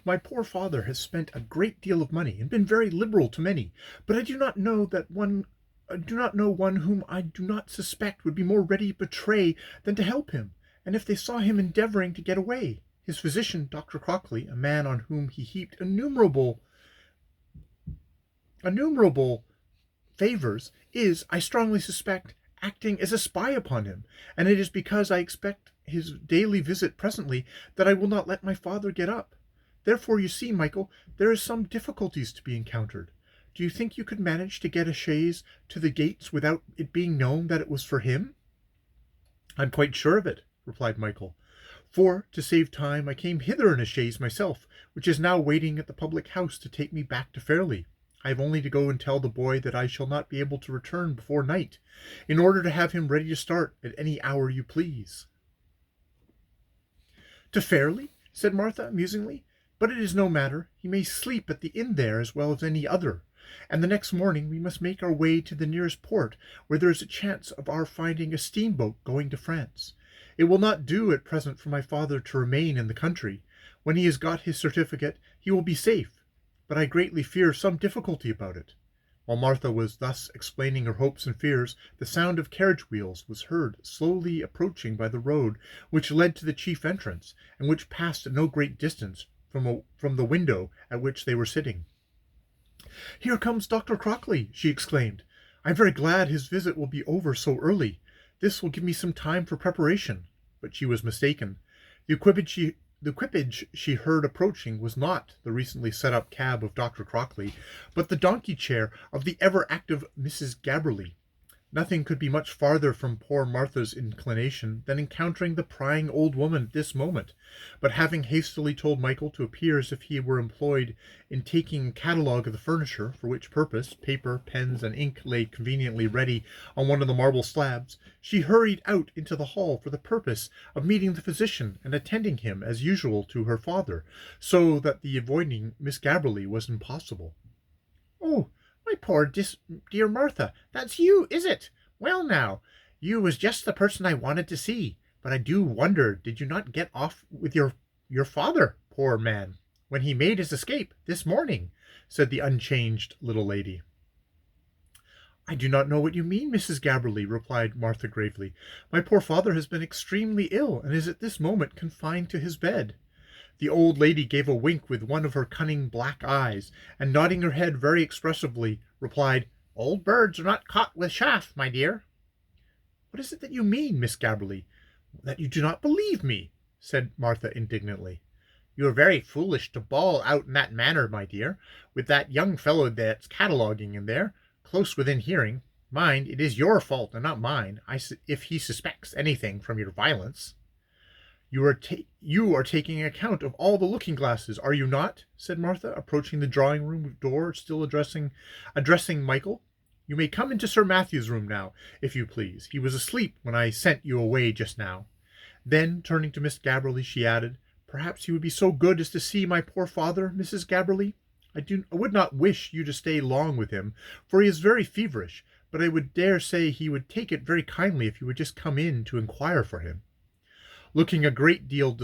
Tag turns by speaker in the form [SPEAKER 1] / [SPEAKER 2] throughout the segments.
[SPEAKER 1] My poor father has spent a great deal of money, and been very liberal to many, but I do not know one whom I do not suspect would be more ready to betray than to help him, and if they saw him endeavouring to get away. His physician, Dr. Crockley, a man on whom he heaped innumerable favours, is, I strongly suspect, acting as a spy upon him, and it is because I expect his daily visit presently that I will not let my father get up. Therefore, you see, Michael, there is some difficulties to be encountered. Do you think you could manage to get a chaise to the gates without it being known that it was for him? I'm quite sure of it, replied Michael, for, to save time, I came hither in a chaise myself, which is now waiting at the public house to take me back to Fairley. I have only to go and tell the boy that I shall not be able to return before night, in order to have him ready to start at any hour you please. To Fairley? Said Martha, musingly. But it is no matter. He may sleep at the inn there as well as any other, and the next morning we must make our way to the nearest port, where there is a chance of our finding a steamboat going to France. It will not do at present for my father to remain in the country. When he has got his certificate, he will be safe, but I greatly fear some difficulty about it. While Martha was thus explaining her hopes and fears, the sound of carriage wheels was heard slowly approaching by the road which led to the chief entrance, and which passed at no great distance from the window at which they were sitting. "Here comes Dr. Crockley," she exclaimed. "I am very glad his visit will be over so early. This will give me some time for preparation." But she was mistaken. The equipage she heard approaching was not the recently set-up cab of Dr. Crockley, but the donkey-chair of the ever-active Mrs. Gabberly. Nothing could be much farther from poor Martha's inclination than encountering the prying old woman at this moment, but having hastily told Michael to appear as if he were employed in taking a catalogue of the furniture, for which purpose paper, pens, and ink lay conveniently ready on one of the marble slabs, she hurried out into the hall for the purpose of meeting the physician and attending him as usual to her father, so that the avoiding Miss Gabberly was impossible. "Oh, my poor dear Martha, that's you, is it? Well now, you was just the person I wanted to see, but I do wonder did you not get off with your father, poor man, when he made his escape this morning?" said the unchanged little lady. "I do not know what you mean, Mrs. Gabberly," replied Martha gravely. "My poor father has been extremely ill, and is at this moment confined to his bed." The old lady gave a wink with one of her cunning black eyes, and nodding her head very expressively, replied, "Old birds are not caught with chaff, my dear." "What is it that you mean, Miss Gabberly? That you do not believe me?" said Martha indignantly. "You are very foolish to bawl out in that manner, my dear, with that young fellow that's cataloguing in there, close within hearing. Mind, it is your fault and not mine, if he suspects anything from your violence." You are taking account of all the looking-glasses, are you not?" said Martha, approaching the drawing-room door, still addressing Michael. "You may come into Sir Matthew's room now, if you please. He was asleep when I sent you away just now." Then, turning to Miss Gabberly, she added, "Perhaps you would be so good as to see my poor father, Mrs. Gabberly? I would not wish you to stay long with him, for he is very feverish, but I would dare say he would take it very kindly if you would just come in to inquire for him." Looking a good deal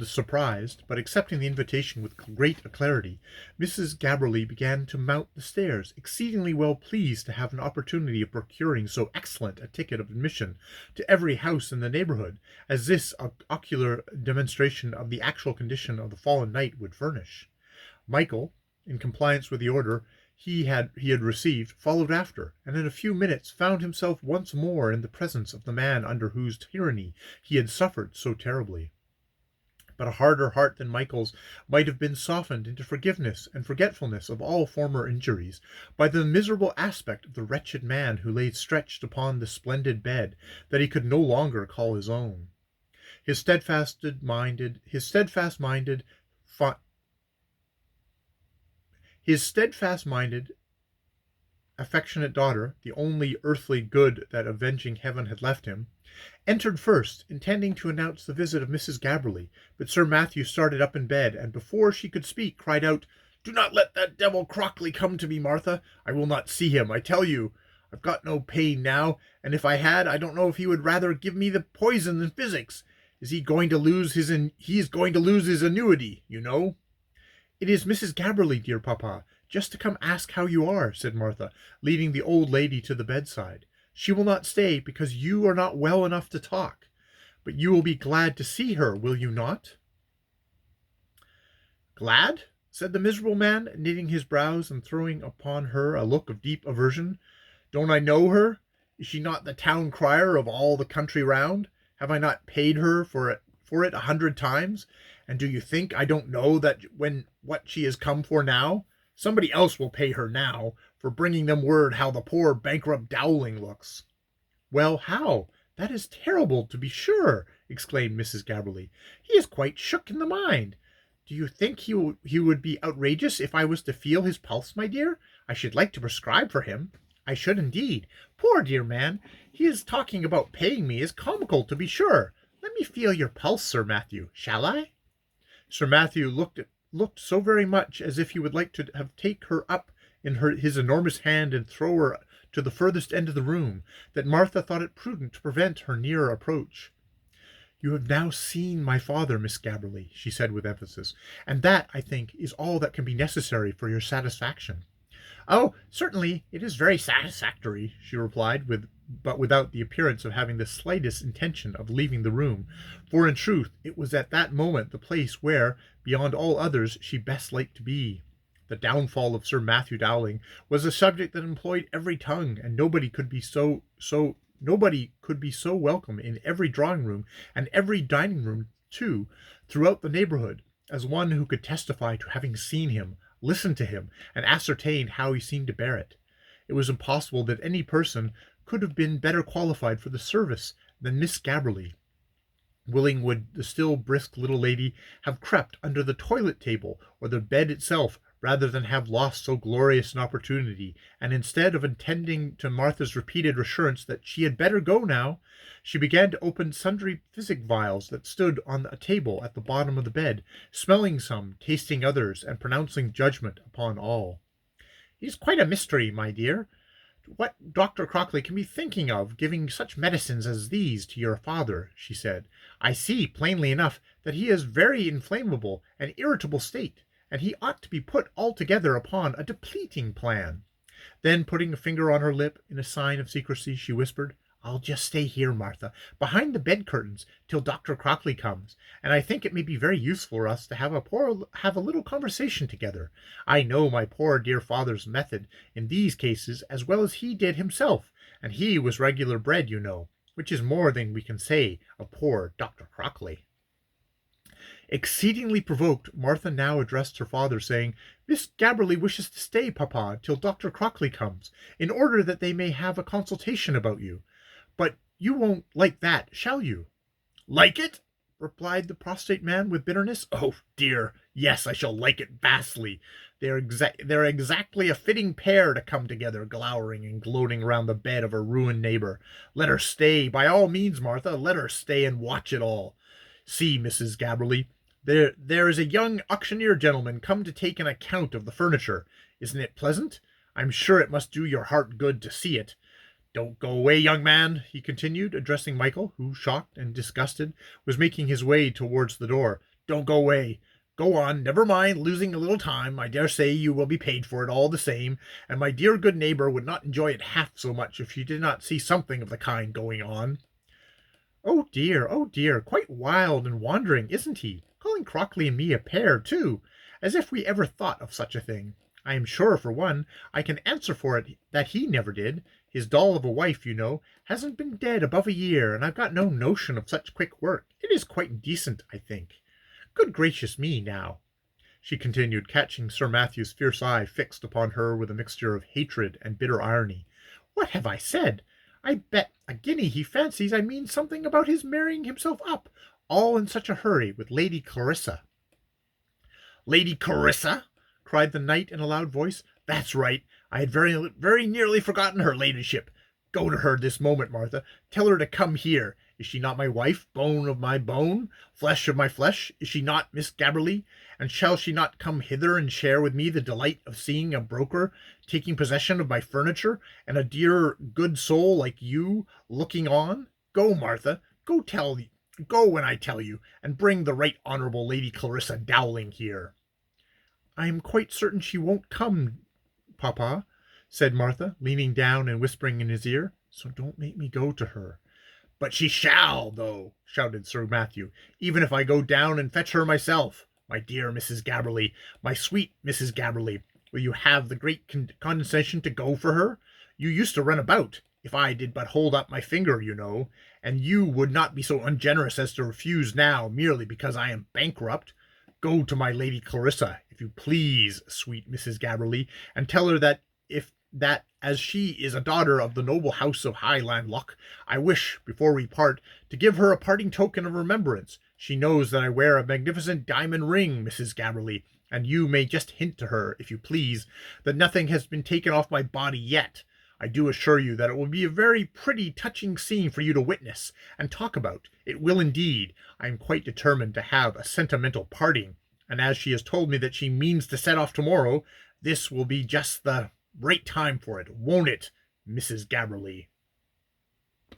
[SPEAKER 1] surprised, but accepting the invitation with great alacrity, Mrs. Gabberly began to mount the stairs, exceedingly well pleased to have an opportunity of procuring so excellent a ticket of admission to every house in the neighbourhood, as this ocular demonstration of the actual condition of the fallen knight would furnish. Michael, in compliance with the order he had received, followed after, and in a few minutes found himself once more in the presence of the man under whose tyranny he had suffered so terribly. But a harder heart than Michael's might have been softened into forgiveness and forgetfulness of all former injuries by the miserable aspect of the wretched man who lay stretched upon the splendid bed that he could no longer call his own. His steadfast-minded, affectionate daughter, the only earthly good that avenging heaven had left him, entered first, intending to announce the visit of Mrs. Gabberly, but Sir Matthew started up in bed, and before she could speak, cried out, "Do not let that devil Crockley come to me, Martha. I will not see him, I tell you. I've got no pain now, and if I had, I don't know if he would rather give me the poison than physics. Is he going to lose his he is going to lose his annuity, you know? It is Mrs. Gabberly, dear papa, just to come ask how you are, said Martha, leading the old lady to the bedside. She will not stay because you are not well enough to talk. But you will be glad to see her, will you not? Glad? Said the miserable man, knitting his brows and throwing upon her a look of deep aversion. Don't I know her? Is she not the town crier of all the country round? Have I not paid her for it 100 times? And do you think I don't know that when what she has come for now? Somebody else will pay her now for bringing them word how the poor bankrupt Dowling looks. Well, how? That is terrible, to be sure, exclaimed Mrs. Gabberly. He is quite shook in the mind. Do you think he would be outrageous if I was to feel his pulse, my dear? I should like to prescribe for him. I should indeed. Poor dear man, he is talking about paying me is comical, to be sure. Let me feel your pulse, Sir Matthew. Shall I? Sir Matthew looked so very much as if he would like to have take her up in his enormous hand and throw her to the furthest end of the room, that Martha thought it prudent to prevent her nearer approach. You have now seen my father, Miss Gabberly, she said with emphasis, and that, I think, is all that can be necessary for your satisfaction. Oh, certainly, it is very satisfactory, she replied, but without the appearance of having the slightest intention of leaving the room, for in truth it was at that moment the place where, beyond all others, she best liked to be. The downfall of Sir Matthew Dowling was a subject that employed every tongue, and nobody could be so welcome in every drawing room and every dining room too, throughout the neighborhood, as one who could testify to having seen him, listened to him, and ascertained how he seemed to bear it. It was impossible that any person could have been better qualified for the service than Miss Gabberly. Willing would the still brisk little lady have crept under the toilet table or the bed itself rather than have lost so glorious an opportunity, and instead of attending to Martha's repeated assurance that she had better go now, she began to open sundry physic vials that stood on a table at the bottom of the bed, smelling some, tasting others, and pronouncing judgment upon all. It is quite a mystery, my dear, what Dr. Crockley can be thinking of, giving such medicines as these to your father, she said. I see plainly enough that he is very inflammable and irritable state, and he ought to be put altogether upon a depleting plan. Then, putting a finger on her lip in a sign of secrecy, she whispered, I'll just stay here, Martha, behind the bed curtains, till Dr. Crockley comes, and I think it may be very useful for us to have a little conversation together. I know my poor dear father's method in these cases as well as he did himself, and he was regular bred, you know, which is more than we can say of poor Dr. Crockley. Exceedingly provoked, Martha now addressed her father, saying, Miss Gabberly wishes to stay, papa, till Dr. Crockley comes, in order that they may have a consultation about you. But you won't like that, shall you? Like it? Replied the prostrate man with bitterness. Oh, dear, yes, I shall like it vastly. They're exactly a fitting pair to come together, glowering and gloating round the bed of a ruined neighbor. Let her stay, by all means, Martha, let her stay and watch it all. See, Mrs. Gabberly, there is a young auctioneer gentleman come to take an account of the furniture. Isn't it pleasant? I'm sure it must do your heart good to see it. Don't go away, young man, he continued, addressing Mchl, who, shocked and disgusted, was making his way towards the door. Don't go away. Go on, never mind losing a little time. I dare say you will be paid for it all the same, and my dear good neighbor would not enjoy it half so much if she did not see something of the kind going on. Oh dear, quite wild and wandering, isn't he? Calling Crockley and me a pair, too, as if we ever thought of such a thing. I am sure, for one, I can answer for it that he never did. His doll of a wife, you know, hasn't been dead above a year, and I've got no notion of such quick work. It is quite indecent, I think. Good gracious me, now, she continued, catching Sir Matthew's fierce eye fixed upon her with a mixture of hatred and bitter irony. What have I said? I bet a guinea he fancies I mean something about his marrying himself up, all in such a hurry, with Lady Clarissa. Lady Clarissa? Cried the knight in a loud voice. That's right. I had very nearly forgotten her ladyship. Go to her this moment, Martha. Tell her to come here. Is she not my wife, bone of my bone, flesh of my flesh? Is she not Miss Gabberly? And shall she not come hither and share with me the delight of seeing a broker taking possession of my furniture, and a dear good soul like you looking on? Go, Martha, go tell Go when I tell you, and bring the right honourable Lady Clarissa Dowling here." "I am quite certain she won't come, papa," said Martha, leaning down and whispering in his ear, "so don't make me go to her." "But she shall, though," shouted Sir Matthew, "even if I go down and fetch her myself. My dear Mrs. Gabberly, my sweet Mrs. Gabberly, will you have the great condescension to go for her? You used to run about, if I did but hold up my finger, you know, and you would not be so ungenerous as to refuse now, merely because I am bankrupt. Go to my Lady Clarissa, if you please, sweet Mrs. Gabberly, and tell her that as she is a daughter of the noble house of Highlandloch, I wish, before we part, to give her a parting token of remembrance. She knows that I wear a magnificent diamond ring, Mrs. Gabberly, and you may just hint to her, if you please, that nothing has been taken off my body yet. I do assure you that it will be a very pretty, touching scene for you to witness and talk about. It will indeed. I am quite determined to have a sentimental parting, and as she has told me that she means to set off tomorrow, this will be just the right time for it, won't it, Mrs. Gabberly?"